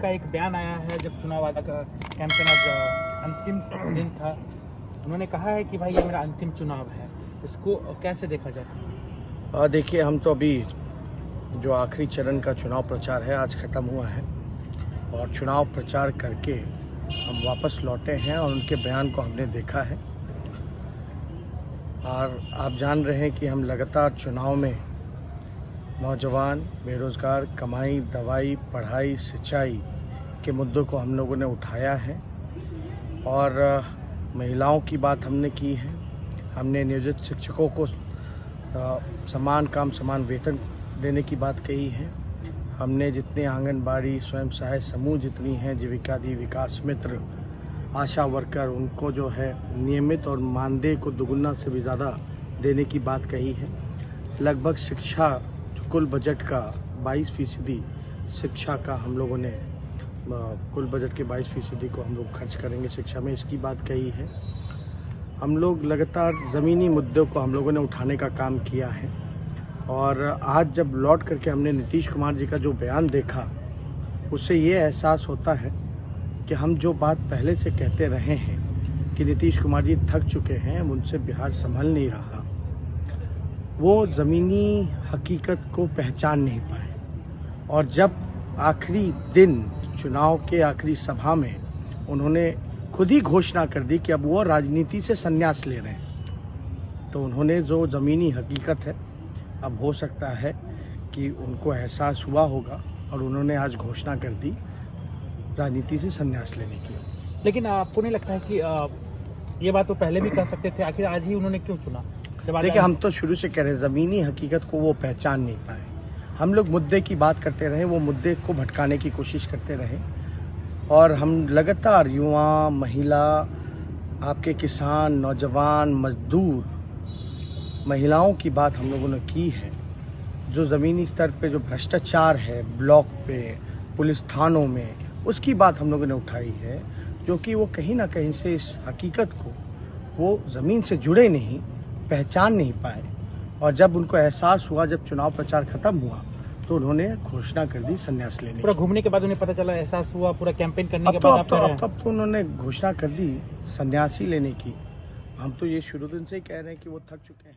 का एक बयान आया है जब चुनाव का कैंपेन आज अंतिम दिन था। उन्होंने कहा है कि भाई ये मेरा अंतिम चुनाव है, इसको कैसे देखा जाए? देखिए, हम तो अभी जो आखिरी चरण का चुनाव प्रचार है आज ख़त्म हुआ है और चुनाव प्रचार करके हम वापस लौटे हैं और उनके बयान को हमने देखा है। और आप जान रहे हैं कि हम लगातार चुनाव में नौजवान, बेरोज़गार, कमाई, दवाई, पढ़ाई, सिंचाई के मुद्दों को हम लोगों ने उठाया है और महिलाओं की बात हमने की है। हमने नियोजित शिक्षकों को समान काम समान वेतन देने की बात कही है। हमने जितने आंगनबाड़ी, स्वयं सहायक समूह जितनी हैं, जीविकादि, विकास मित्र, आशा वर्कर, उनको जो है नियमित और मानदेय को दुगुना से भी ज़्यादा देने की बात कही है। लगभग शिक्षा कुल बजट का 22% शिक्षा का हम लोगों ने कुल बजट के 22% को हम लोग खर्च करेंगे शिक्षा में, इसकी बात कही है। हम लोग लगातार ज़मीनी मुद्दों को हम लोगों ने उठाने का काम किया है और आज जब लौट करके हमने नीतीश कुमार जी का जो बयान देखा, उससे ये एहसास होता है कि हम जो बात पहले से कहते रहे हैं कि नीतीश कुमार जी थक चुके हैं, उनसे बिहार संभल नहीं रहा, वो ज़मीनी हकीकत को पहचान नहीं पाए। और जब आखिरी दिन चुनाव के आखिरी सभा में उन्होंने खुद ही घोषणा कर दी कि अब वो राजनीति से संन्यास ले रहे हैं, तो उन्होंने जो ज़मीनी हकीकत है, अब हो सकता है कि उनको एहसास हुआ होगा और उन्होंने आज घोषणा कर दी राजनीति से संन्यास लेने की। लेकिन आपको नहीं लगता है कि ये बात तो पहले भी कर सकते थे, आखिर आज ही उन्होंने क्यों चुना? देखिए, हम तो शुरू से कह रहे हैं ज़मीनी हकीकत को वो पहचान नहीं पाए। हम लोग मुद्दे की बात करते रहे, वो मुद्दे को भटकाने की कोशिश करते रहे और हम लगातार युवा, महिला, आपके किसान, नौजवान, मजदूर, महिलाओं की बात हम लोगों ने की है। जो ज़मीनी स्तर पे जो भ्रष्टाचार है ब्लॉक पे, पुलिस थानों में, उसकी बात हम लोगों ने उठाई है, जो कि वो कहीं ना कहीं से इस हकीकत को वो ज़मीन से जुड़े नहीं, पहचान नहीं पाए। और जब उनको एहसास हुआ, जब चुनाव प्रचार खत्म हुआ, तो उन्होंने घोषणा कर दी संन्यास लेने। पूरा घूमने के बाद उन्हें पता चला, एहसास हुआ, पूरा कैंपेन करने के बाद अब तो उन्होंने घोषणा कर दी संन्यासी लेने की। हम तो ये शुरू दिन से ही कह रहे हैं कि वो थक चुके हैं।